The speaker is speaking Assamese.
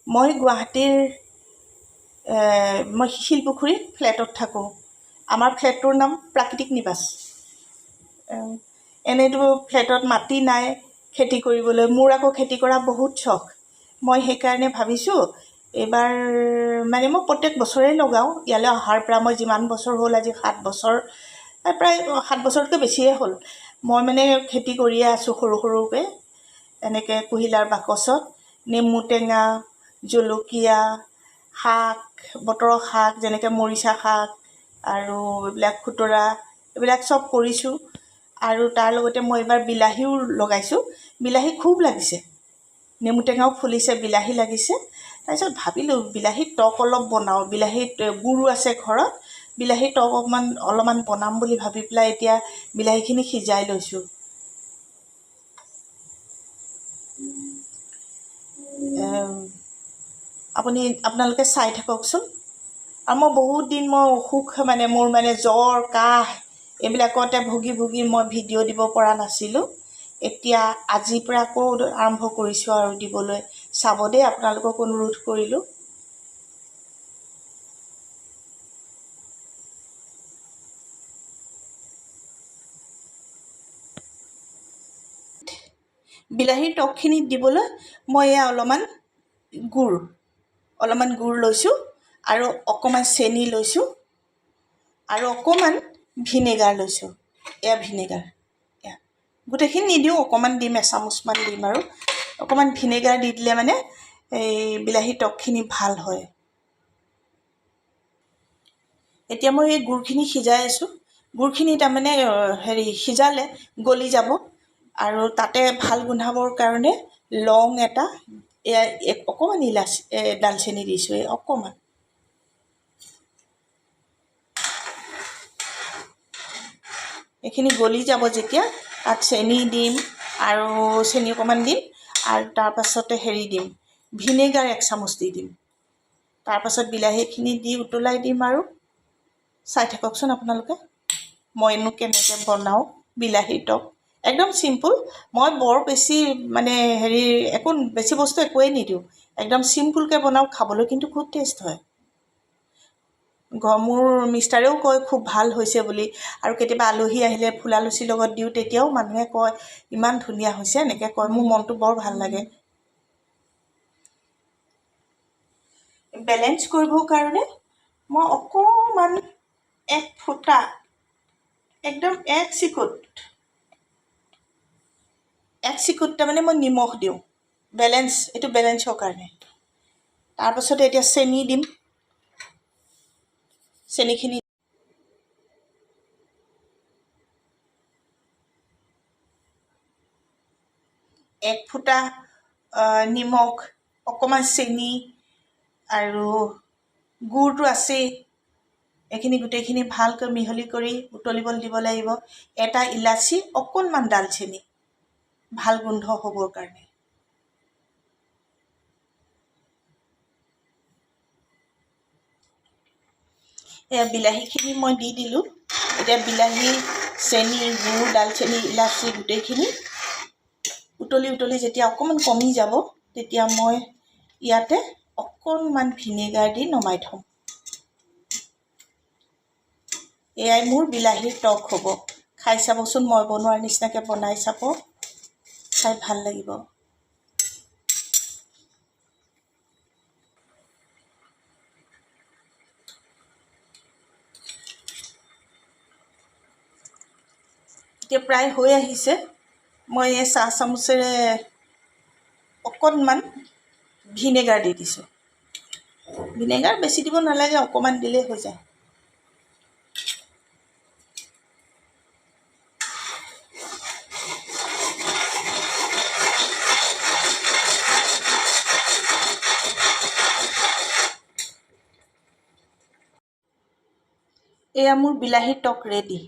মই গুৱাহাটীৰ মই শিলপুখুৰীত ফ্লেটত থাকোঁ। আমাৰ ফ্লেটটোৰ নাম প্ৰাকৃতিক নিবাস। এনেইতো ফ্লেটত মাটি নাই খেতি কৰিবলৈ। মোৰ আকৌ খেতি কৰা বহুত চখ। মই সেইকাৰণে ভাবিছোঁ এইবাৰ মানে মই প্ৰত্যেক বছৰেই লগাওঁ। ইয়ালৈ অহাৰ পৰা মই যিমান বছৰ হ'ল, আজি 7 বছৰ, প্ৰায় 7 বছৰতকৈ বেছিয়ে হ'ল, মই মানে খেতি কৰিয়ে আছোঁ সৰু সৰুকৈ। এনেকৈ কুহিলাৰ বাকচত নেমু টেঙা, জলকীয়া, শাক, বতৰৰ শাক যেনেকৈ মৰিচা শাক আৰু এইবিলাক খুতৰা, এইবিলাক চব কৰিছোঁ। আৰু তাৰ লগতে মই এইবাৰ বিলাহীও লগাইছোঁ। বিলাহী খুব লাগিছে, নেমু টেঙাও ফুলিছে, বিলাহী লাগিছে। তাৰপিছত ভাবিলোঁ বিলাহীৰ টক অলপ বনাওঁ। বিলাহীত গুৰো আছে ঘৰত, বিলাহীৰ টক অলপমান বনাম বুলি ভাবি পেলাই এতিয়া বিলাহীখিনি সিজাই লৈছোঁ। আপোনালোকে চাই থাককচোন। আৰু মই বহুত দিন অসুখ, মানে মোৰ জ্বৰ কাহ এইবিলাকতে ভুগি ভুগি মই ভিডিঅ' দিব পৰা নাছিলোঁ। এতিয়া আজিৰ পৰা আকৌ আৰম্ভ কৰিছোঁ আৰু দিবলৈ। চাব দেই, আপোনালোকক অনুৰোধ কৰিলোঁ। বিলাহীৰ টকখিনিত দিবলৈ মই এয়া অলপমান গুড় লৈছোঁ আৰু অকণমান চেনি লৈছোঁ আৰু অকণমান ভিনেগাৰ লৈছোঁ। এয়া ভিনেগাৰ, এয়া গোটেইখিনি নিদিওঁ, অকণমান দিম, এচামুচমান দিম। আৰু অকণমান ভিনেগাৰ দি দিলে মানে এই বিলাহীৰ টকখিনি ভাল হয়। এতিয়া মই এই গুড়খিনি সিজাই আছোঁ। গুড়খিনি তাৰমানে সিজালে গলি যাব। আৰু তাতে ভাল গোন্ধাবৰ কাৰণে লং এটা, এয়া অকণমান ইলাচি, ডালচেনি দিছোঁ, এই অকণমান। এইখিনি গলি যাব যেতিয়া, তাত চেনি দিম আৰু চেনি অকণমান দিম। আৰু তাৰপাছতে দিম, ভিনেগাৰ 1 চামুচ দি দিম। তাৰপাছত বিলাহীখিনি দি উতলাই দিম। আৰু চাই থাককচোন আপোনালোকে, মইনো কেনেকৈ বনাওঁ বিলাহীৰ টক। একদম চিম্পুল। মই বৰ বেছি একো বেছি বস্তু একোৱেই নিদিওঁ, একদম চিম্পুলকৈ বনাওঁ। খাবলৈ কিন্তু খুব টেষ্ট হয়। মোৰ মিষ্টাৰেও কয় খুব ভাল হৈছে বুলি। আৰু কেতিয়াবা আলহী আহিলে ফুলা লুচিৰ লগত দিওঁ, তেতিয়াও মানুহে কয় ইমান ধুনীয়া হৈছে, এনেকৈ কয়। মোৰ মনটো বৰ ভাল লাগে। বেলেঞ্চ কৰিবৰ কাৰণে মই অকণমান 1 ফুটা, একদম 1 চিকুট তাৰমানে মই নিমখ দিওঁ, এইটো বেলেঞ্চৰ কাৰণে। তাৰপাছতে এতিয়া চেনি দিম। চেনিখিনি 1 ফুটা নিমখ, অকণমান চেনি আৰু গুড়টো আছেই। এইখিনি গোটেইখিনি ভালকৈ মিহলি কৰি উতলিবলৈ দিব লাগিব। এটা ইলাচি, অকণমান ডালচেনি, ভাল গোন্ধ হ'বৰ কাৰণে। এয়া বিলাহীখিনি মই দি দিলোঁ। এতিয়া বিলাহী, চেনি, গুড়, ডালচেনি, ইলাচি গোটেইখিনি উতলি যেতিয়া অকণমান কমি যাব, তেতিয়া মই ইয়াতে অকণমান ভিনেগাৰ দি নমাই থ'ম। এয়াই মোৰ বিলাহীৰ টক হ'ব। খাই চাবচোন, মই বনোৱাৰ নিচিনাকৈ বনাই চাব, খাই ভাল লাগিব। এতিয়া প্ৰায় হৈ আহিছে। মই এই চাহ চামুচেৰে অকণমান ভিনেগাৰ দি দিছোঁ। ভিনেগাৰ বেছি দিব নালাগে, অকণমান দিলেই হৈ যায়। এয়া মোৰ বিলাহীৰ টক ৰেডি।